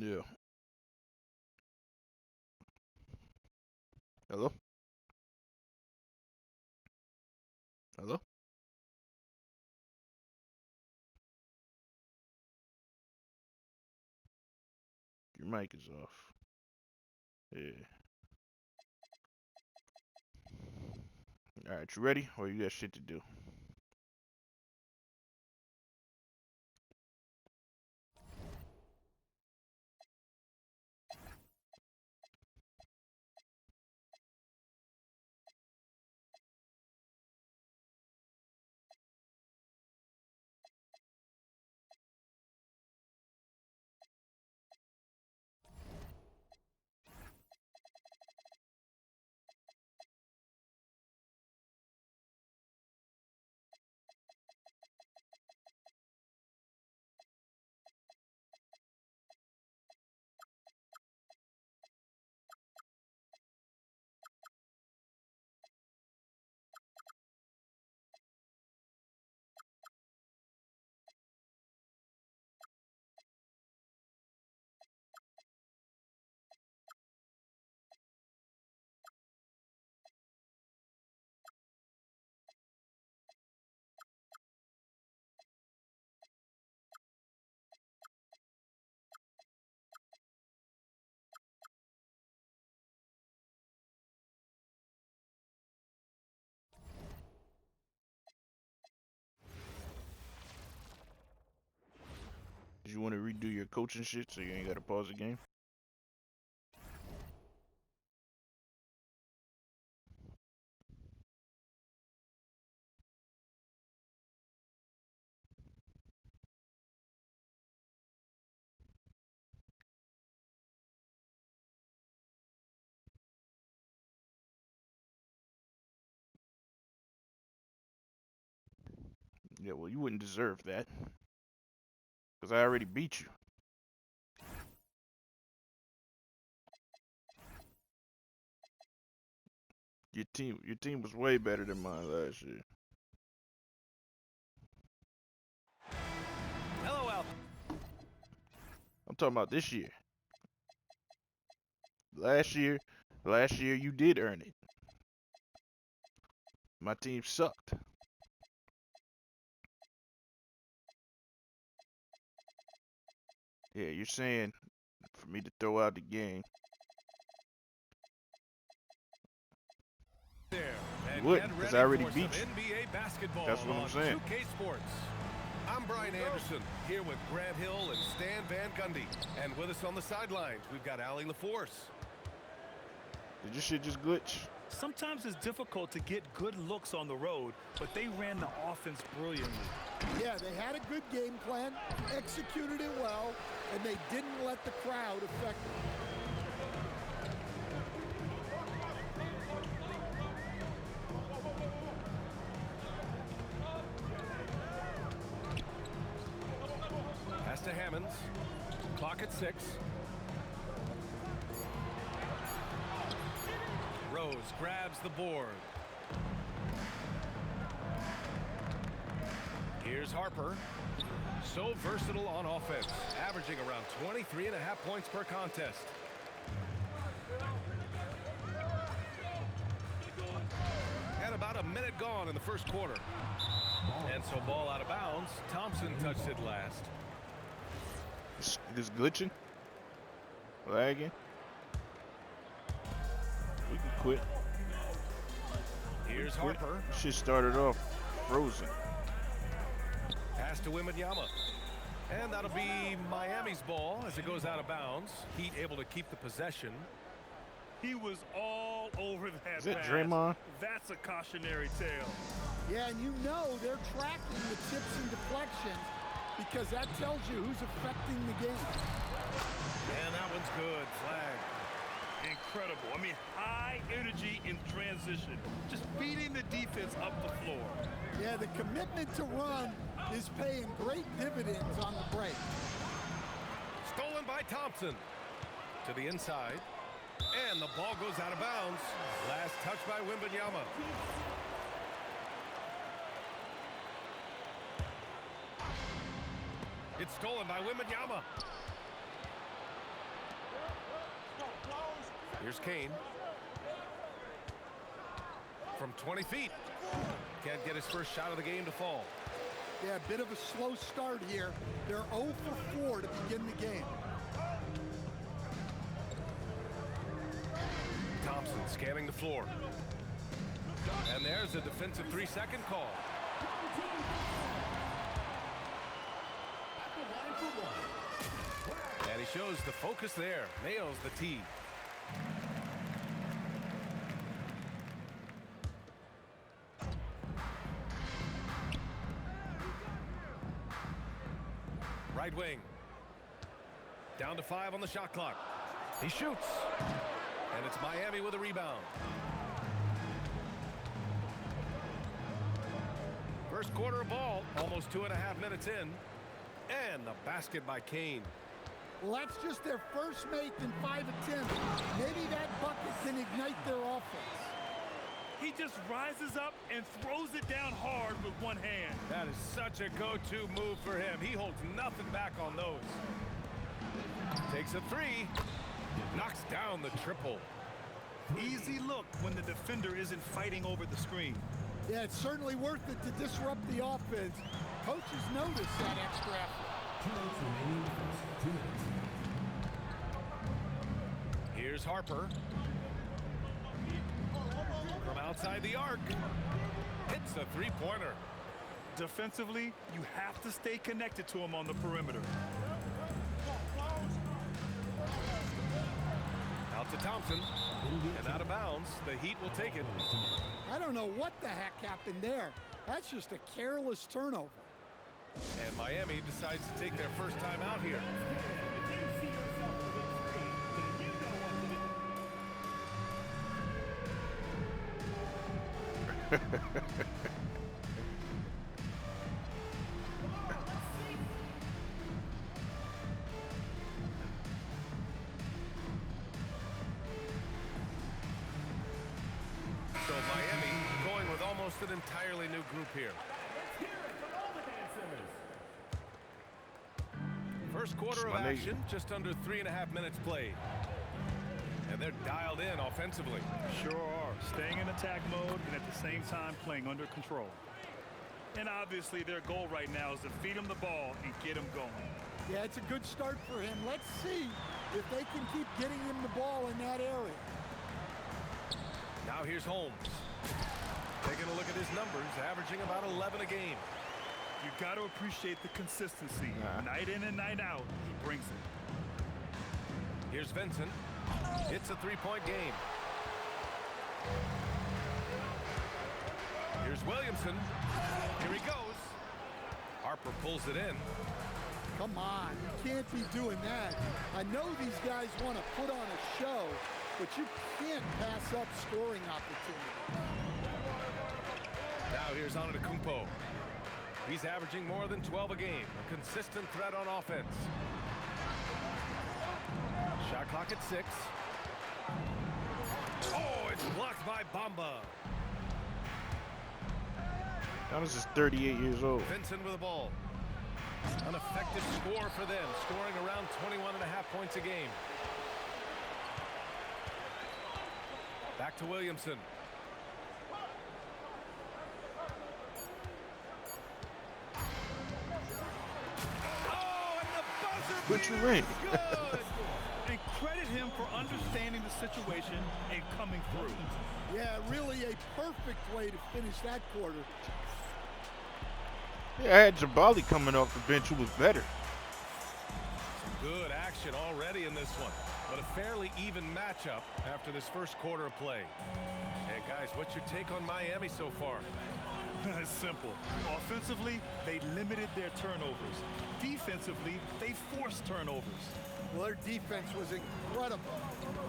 Yeah. Hello? Hello? Your mic is off. Yeah. Alright, you ready? Or you got shit to do? Did you want to redo your coaching shit so you ain't gotta pause the game? Yeah, well, you wouldn't deserve that. Because I already beat you. Your team was way better than mine last year. Hello, Al. I'm talking about this year. Last year, last year you did earn it. My team sucked. Yeah, you're saying for me to throw out the game. There, You and wouldn't, get because I ready already for beat some you. NBA basketball That's what I'm on saying. 2K Sports. I'm Brian Anderson, here with Grant Hill and Stan Van Gundy. And with us on the sidelines, we've got Allie LaForce. Did your shit just glitch? Sometimes it's difficult to get good looks on the road, but they ran the offense brilliantly. Yeah, they had a good game plan, executed it well, and they didn't let the crowd affect them. Pass to Hammonds. Clock at 6. Rose grabs the board. Here's Harper. So versatile on offense, averaging around 23.5 points per contest. And about a minute gone in the first quarter. And so ball out of bounds. Thompson touched it last. It's glitching? Lagging? We can quit. Here's Quit. Harper. This shit started off frozen. Pass to Wembanyama. And that'll be Miami's ball as it goes out of bounds. Heat able to keep the possession. He was all over that Is that pass. Draymond? That's a cautionary tale. Yeah, and you know they're tracking the tips and deflections because that tells you who's affecting the game. And that one's good. Flag. Incredible. I mean, high energy in transition. Just beating the defense up the floor. Yeah, the commitment to run is paying great dividends on the break. Stolen by Thompson. To the inside. And the ball goes out of bounds. Last touch by Wembanyama. It's stolen by Wembanyama. Here's Kane. From 20 feet. Can't get his first shot of the game to fall. Yeah, a bit of a slow start here. They're 0 for 4 to begin the game. Thompson scanning the floor. And there's a defensive 3-second call. And he shows the focus there. Nails the tee. Right wing. Down to 5 on the shot clock. He shoots. And it's Miami with a rebound. First quarter of ball, almost 2.5 minutes in. And the basket by Kane. Well, that's just their first make in 5 attempts. Maybe that bucket can ignite their offense. He just rises up and throws it down hard with one hand. That is such a go-to move for him. He holds nothing back on those. Takes a 3. Knocks down the triple. Easy look when the defender isn't fighting over the screen. Yeah, it's certainly worth it to disrupt the offense. Coaches notice that extra effort. Here's Harper. From outside the arc. Hits a 3-pointer. Defensively, you have to stay connected to him on the perimeter. Out to Thompson. And out of bounds. The Heat will take it. I don't know what the heck happened there. That's just a careless turnover. And Miami decides to take their first time out here. So Miami going with almost an entirely new group here. First quarter of action, just under 3.5 minutes played. And they're dialed in offensively. Sure are. Staying in attack mode and at the same time playing under control. And obviously their goal right now is to feed him the ball and get him going. Yeah, it's a good start for him. Let's see if they can keep getting him the ball in that area. Now here's Holmes. Taking a look at his numbers, averaging about 11 a game. You got to appreciate the consistency. Night in and night out, he brings it. Here's Vincent. It's a 3-point game. Here's Williamson. Here he goes. Harper pulls it in. Come on, you can't be doing that. I know these guys want to put on a show, but you can't pass up scoring opportunities. Now here's Antetokounmpo. He's averaging more than 12 a game. A consistent threat on offense. Shot clock at 6. Oh, it's blocked by Bamba. Giannis is 38 years old. Vincent with the ball. An effective score for them, scoring around 21.5 points a game. Back to Williamson. Oh, and the buzzer Put you beater in. is good. And credit him for understanding the situation and coming through. Yeah, really a perfect way to finish that quarter. Yeah, I had Jabali coming off the bench who was better. Some good action already in this one, but a fairly even matchup after this first quarter of play. Hey guys, what's your take on Miami so far? It's simple. Offensively, they limited their turnovers. Defensively, they forced turnovers. Well, their defense was incredible,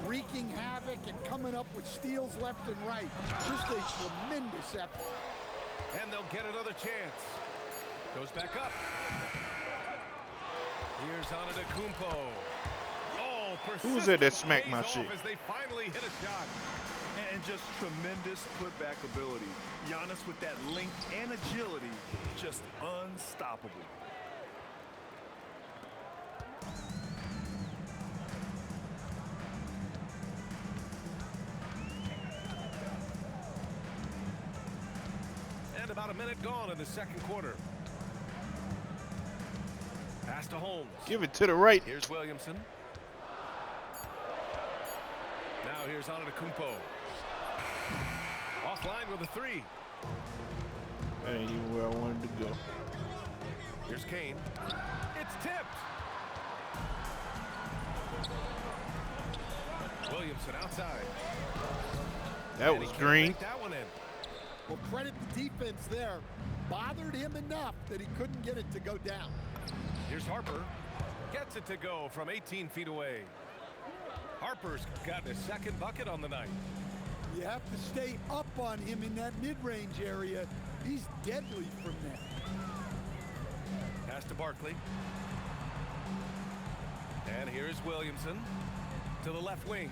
wreaking havoc and coming up with steals left and right. Just a tremendous effort. And they'll get another chance. Goes back up. Here's Antetokounmpo. Oh, Who's that that smacked my shit? as they finally hit a shot. And just tremendous putback ability. Giannis with that length and agility, just unstoppable. About a minute gone in the second quarter. Pass to Holmes. Give it to the right. Here's Williamson. Now here's Antetokounmpo. Offline with a three. That ain't even where I wanted to go. Here's Kane. It's tipped. Williamson outside. That And was he can't green. make that one in. Well, credit the defense there. Bothered him enough that he couldn't get it to go down. Here's Harper. Gets it to go from 18 feet away. Harper's got his second bucket on the night. You have to stay up on him in that mid-range area. He's deadly from there. Pass to Barkley. And here's Williamson to the left wing.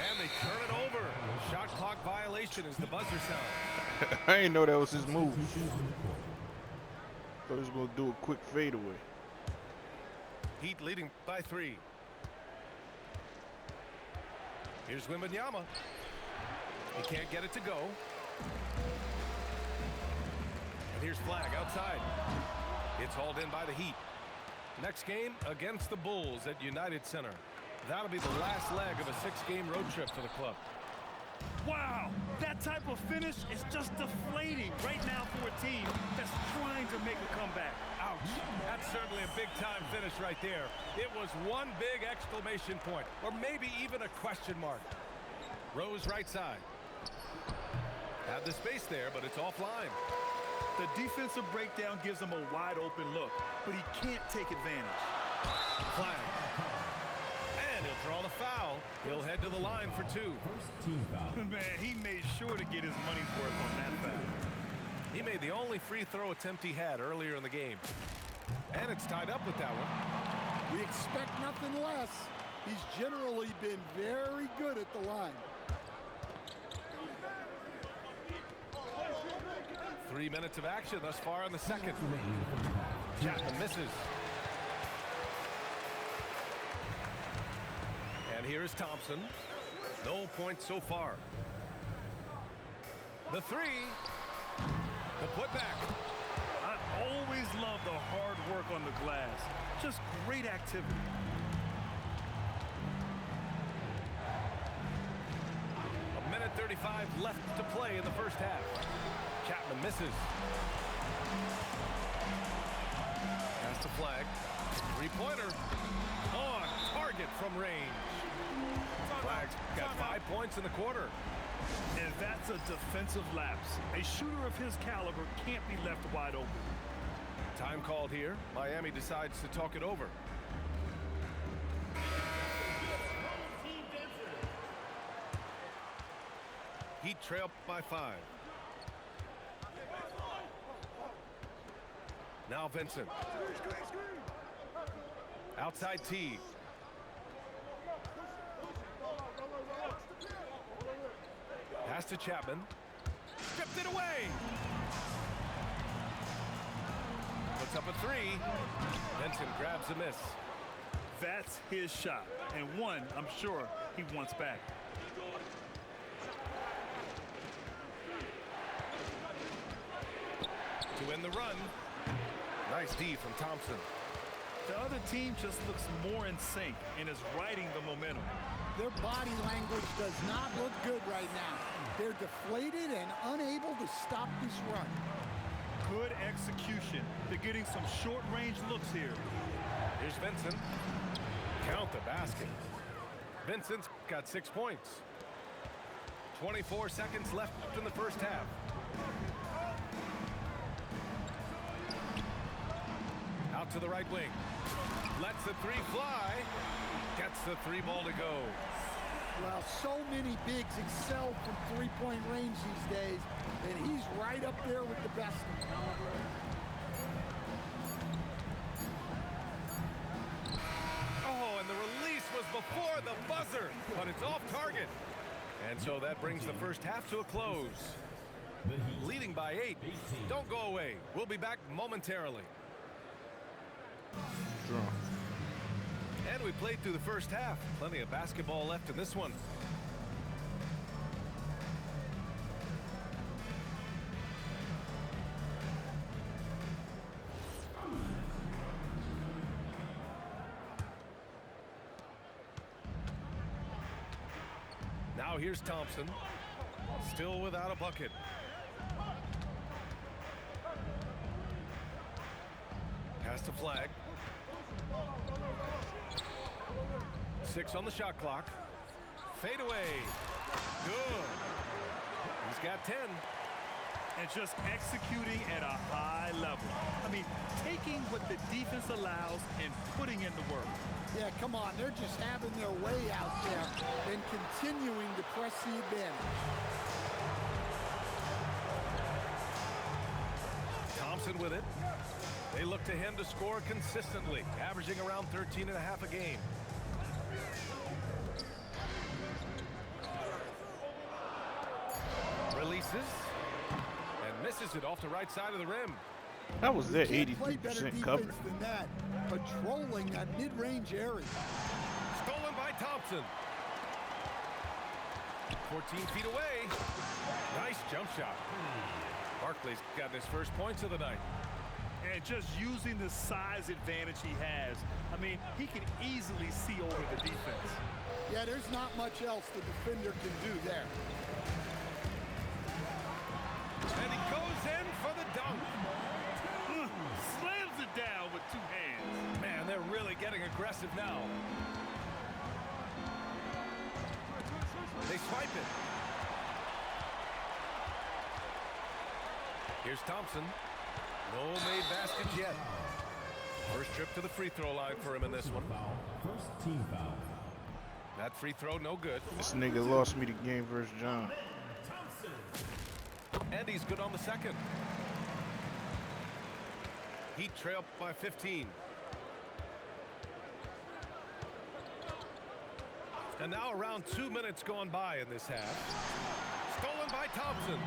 And they turn it over. Shot clock violation is the buzzer sound. I didn't know that was his move. Thought he was gonna do a quick fadeaway. Heat leading by 3. Here's Wembanyama. He can't get it to go. And here's Flag outside. It's hauled in by the Heat. Next game against the Bulls at United Center. That'll be the last leg of a 6-game road trip for the club. Wow, that type of finish is just deflating right now for a team that's trying to make a comeback. Ouch. That's certainly a big-time finish right there. It was one big exclamation point, or maybe even a question mark. Rose right side. Had the space there, but it's offline. The defensive breakdown gives him a wide open look, but he can't take advantage. Flag. And he'll draw the foul. He'll head to the line for 2. Man, he made sure to get his money's worth on that foul. He made the only free throw attempt he had earlier in the game. And it's tied up with that one. We expect nothing less. He's generally been very good at the line. 3 minutes of action thus far in the second. Chapman misses. And here's Thompson. No points so far. The 3. The putback. I always love the hard work on the glass. Just great activity. A minute 35 left to play in the first half. Chapman misses. Pass to Flag. 3-pointer. On target from range. Flag's got 5 points in the quarter. And that's a defensive lapse. A shooter of his caliber can't be left wide open. Time called here. Miami decides to talk it over. Heat trail by 5. Now Vincent. Outside T. Pass to Chapman. Stripped it away. Puts up a 3. Vincent grabs a miss. That's his shot, and one I'm sure he wants back. To end the run. Nice D from Thompson. The other team just looks more in sync and is riding the momentum. Their body language does not look good right now. They're deflated and unable to stop this run. Good execution. They're getting some short-range looks here. Here's Vincent. Count the basket. Vincent's got 6 points. 24 seconds left in the first half. Out to the right wing. Lets the 3 fly. Gets the 3 ball to go. Well, so many bigs excel from three-point range these days, and he's right up there with the best of them. Oh, and the release was before the buzzer, but it's off target. And so that brings the first half to a close. Leading by 8. Don't go away. We'll be back momentarily. Draw. And we played through the first half. Plenty of basketball left in this one. Now here's Thompson. Still without a bucket. Pass to Flag. 6 on the shot clock. Fade away. Good. He's got 10. And just executing at a high level. I mean, taking what the defense allows and putting in the work. Yeah, come on. They're just having their way out there and continuing to press the advantage. Thompson with it. They look to him to score consistently, averaging around 13 and a half a game. Releases and misses it off the right side of the rim. That was their Can't play better 83% cover. defense than that. Patrolling that mid-range area. Stolen by Thompson. 14 feet away. Nice jump shot. Barkley's gotten his first points of the night. And just using the size advantage he has. I mean, he can easily see over the defense. Yeah, there's not much else the defender can do there. And he goes in for the dunk. Slams it down with 2 hands. Man, they're really getting aggressive now. They swipe it. Here's Thompson. No made baskets yet. First trip to the free throw line for him in this one. First team foul. That free throw, no good. This nigga lost me the game versus John. And he's good on the second. Heat trail by 15. And now around 2 minutes gone by in this half. Stolen by Thompson.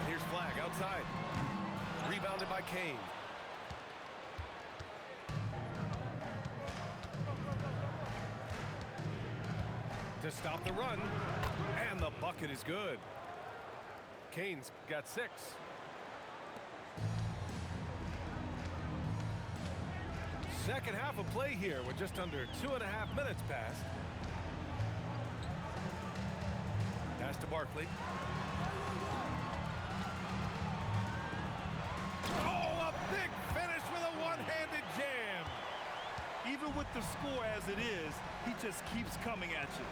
Here's Flag outside. Rebounded by Kane. To stop the run. And the bucket is good. Kane's got 6. Second half of play here with just under 2.5 minutes passed. Pass to Barkley. Oh, a big finish with a one-handed jam. Even with the score as it is, he just keeps coming at you.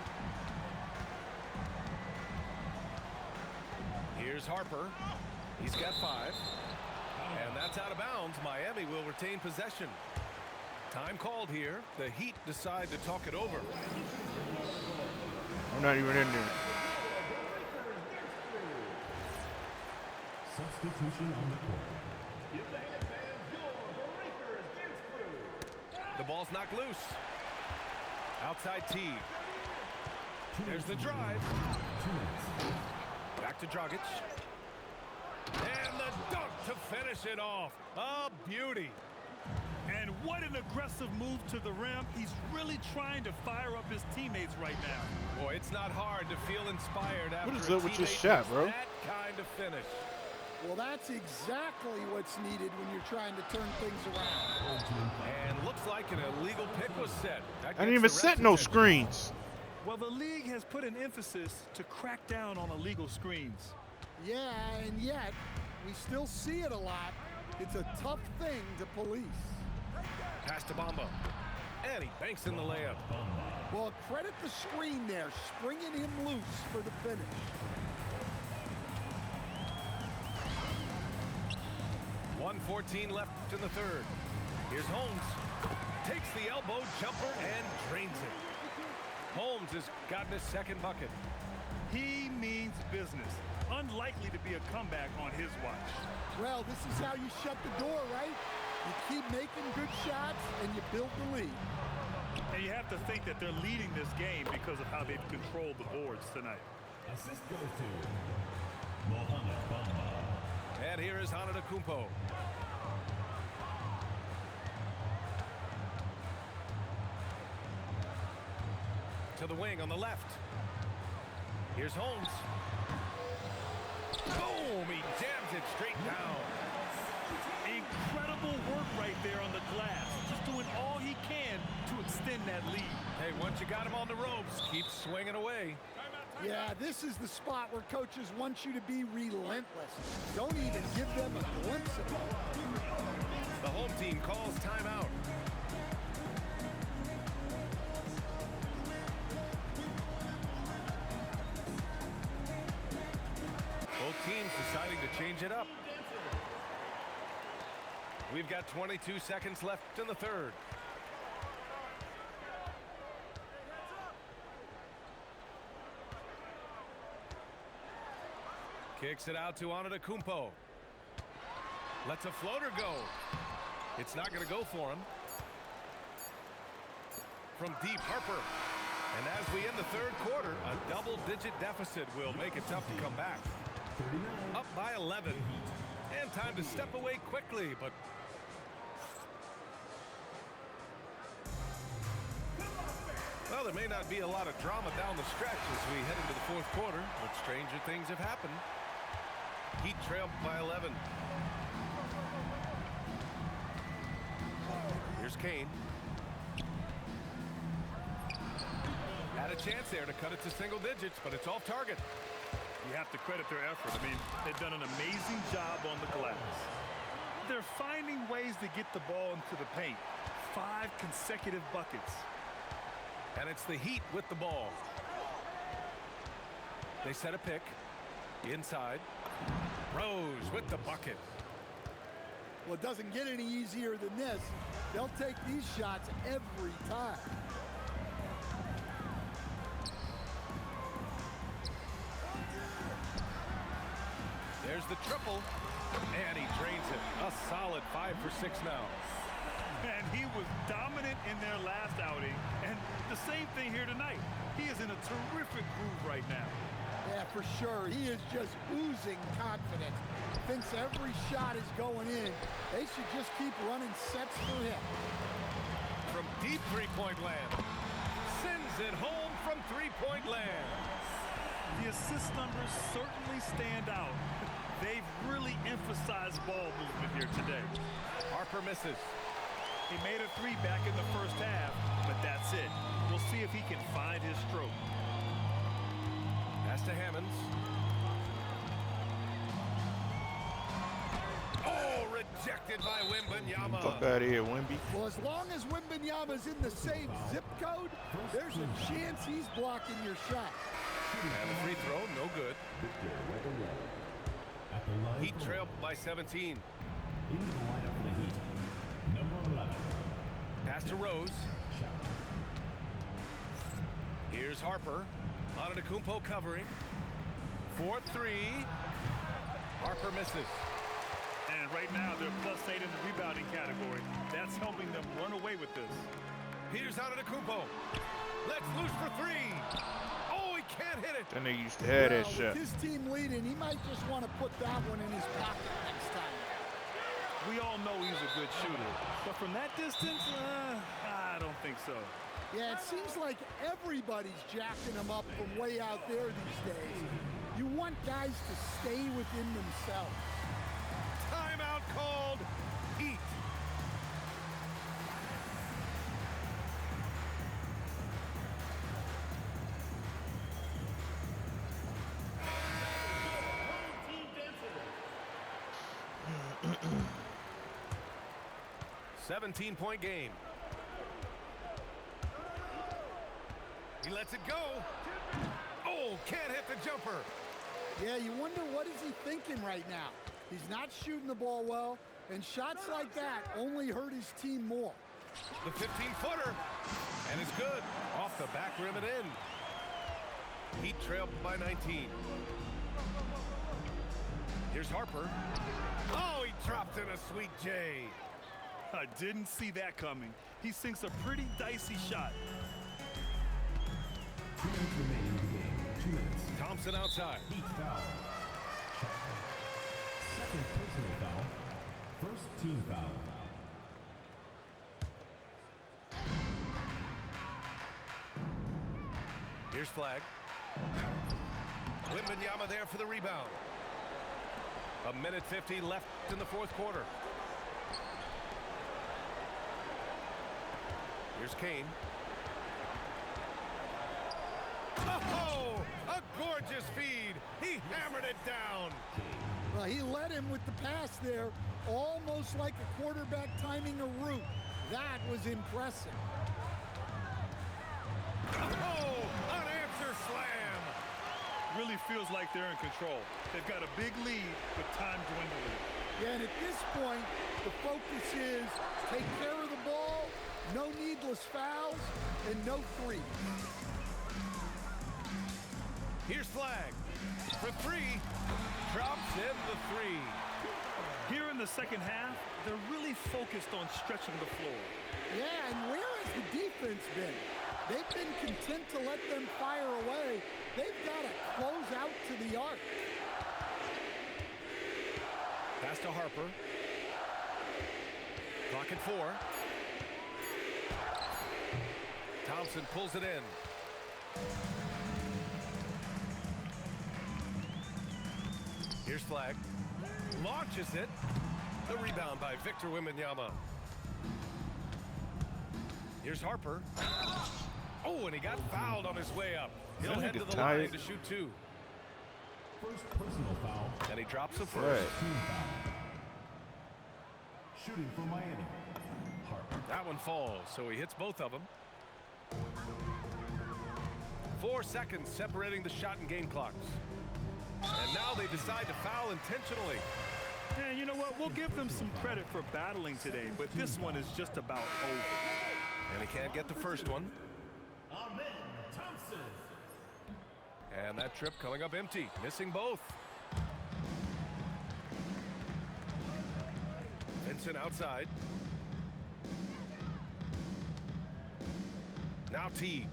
Here's Harper. He's got 5. And that's out of bounds. Miami will retain possession. Time called here. The Heat decide to talk it over. I'm not even in there. Substitution on the court. The ball's knocked loose. Outside Teague. There's the drive. 2 minutes. Back to Dragic. And the dunk to finish it off. A beauty. And what an aggressive move to the rim. He's really trying to fire up his teammates right now. Boy, it's not hard to feel inspired after What is a up with your teammate shot, makes bro? that kind of finish. Well, that's exactly what's needed when you're trying to turn things around. And looks like an illegal pick was set. That I didn't gets even the set ref's no attention. screens. Well, the league has put an emphasis to crack down on illegal screens. Yeah, and yet, we still see it a lot. It's a tough thing to police. Pass to Bamba. And he banks in the layup. Well, credit the screen there, springing him loose for the finish. .114 left in the third. Here's Holmes. Takes the elbow jumper and drains it. Holmes has gotten his second bucket. He means business. Unlikely to be a comeback on his watch. Well, this is how you shut the door, right? You keep making good shots and you build the lead. And you have to think that they're leading this game because of how they've controlled the boards tonight. Assist goes to Mohamed Bamba. And here is Antetokounmpo. To the wing on the left. Here's Holmes. Boom! He jams it straight down. Incredible work right there on the glass. Just doing all he can to extend that lead. Hey, once you got him on the ropes, keep swinging away. Yeah, this is the spot where coaches want you to be relentless. Don't even give them a glimpse of it. The home team calls timeout. Both teams deciding to change it up. We've got 22 seconds left in the third. Kicks it out to Antetokounmpo. Lets a floater go. It's not going to go for him. From deep, Harper. And as we end the third quarter, a double-digit deficit will make it tough to come back. Up by 11. And time to step away quickly, but well, there may not be a lot of drama down the stretch as we head into the fourth quarter, but stranger things have happened. Heat trailed by 11. Here's Kane. Had a chance there to cut it to single digits, but it's off target. You have to credit their effort. I mean, they've done an amazing job on the glass. They're finding ways to get the ball into the paint. 5 consecutive buckets. And it's the Heat with the ball. They set a pick. Inside. Rose with the bucket. Well, it doesn't get any easier than this. They'll take these shots every time. There's the triple. And he drains it. A solid 5 for 6 now. And he was dominant in their last outing. And the same thing here tonight. He is in a terrific groove right now. Yeah, for sure. He is just oozing confidence. Thinks every shot is going in. They should just keep running sets for him. From deep three-point land. Sends it home from three-point land. The assist numbers certainly stand out. They've really emphasized ball movement here today. Harper misses. He made a 3 back in the first half, but that's it. We'll see if he can find his stroke. Pass to Hammonds. Oh, rejected by Wembanyama. Fuck out of here, Wemby. Well, as long as Wembanyama's in the same zip code, there's a chance he's blocking your shot. And the free throw, no good. Heat trailed by 17. Into the lineup for the Heat, number 11. Pass to Rose. Here's Harper. Antetokounmpo covering. 4-3. Harper misses. And right now, they're +8 in the rebounding category. That's helping them run away with this. Here's Antetokounmpo. Let's loose for 3. Oh, he can't hit it. That nigga used to have that Well, shot. with his team leading, he might just want to put that one in his pocket next time. We all know he's a good shooter. But from that distance, I don't think so. Yeah, it seems like everybody's jacking him up from way out there these days. You want guys to stay within themselves. Timeout called. Heat. Seventeen-point game. He lets it go. Oh, can't hit the jumper. Yeah, you wonder what is he thinking right now. He's not shooting the ball well, and shots like that only hurt his team more. The 15-footer. And it's good. Off the back rim and in. Heat trailed by 19. Here's Harper. Oh, he dropped in a sweet J. I didn't see that coming. He sinks a pretty dicey shot. 2 minutes remaining in the game. 2 minutes. Thompson outside. Heat foul. Second personal foul. First team foul. Here's Flag. Wembanyama there for the rebound. 1:50 left in the fourth quarter. Here's Kane. Oh, a gorgeous feed. He hammered it down. Well, he led him with the pass there, almost like a quarterback timing a route. That was impressive. Oh, unanswered slam. Really feels like they're in control. They've got a big lead with time dwindling. Yeah, and at this point, the focus is take care of the ball, no needless fouls, and no threes. Here's Flag for three. Drops in the three. Here in the second half, they're really focused on stretching the floor. Yeah, and where has the defense been? They've been content to let them fire away. They've got to close out to the arc. Pass to Harper. Clock at 4. Thompson pulls it in. Here's Flag. Launches it. The rebound by Victor Wembanyama. Here's Harper. Oh, and he got fouled on his way up. He'll head to the line to shoot 2. First personal foul. And he drops the first. Right. Team foul. Shooting for Miami. Harper. That one falls, so he hits both of them. 4 seconds separating the shot and game clocks. And now they decide to foul intentionally. And you know what? We'll give them some credit for battling today, but this one is just about over. And he can't get the first one. Amen Thompson. And that trip coming up empty, missing both. Vincent outside. Now T.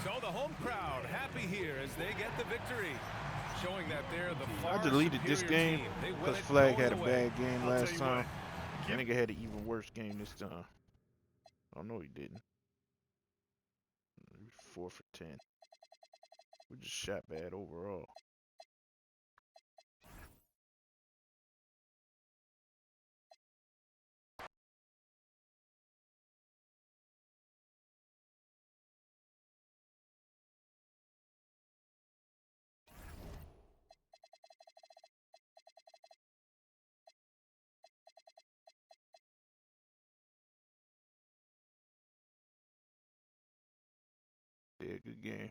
So the home crowd happy here as they get the victory, showing that they're the far I deleted this superior game team. They win because it Flag going had a away. bad game I'll tell last you time. what, That nigga had an even worse game this time. Oh no, he didn't. 4 for 10. We just shot bad overall. Yeah, good game.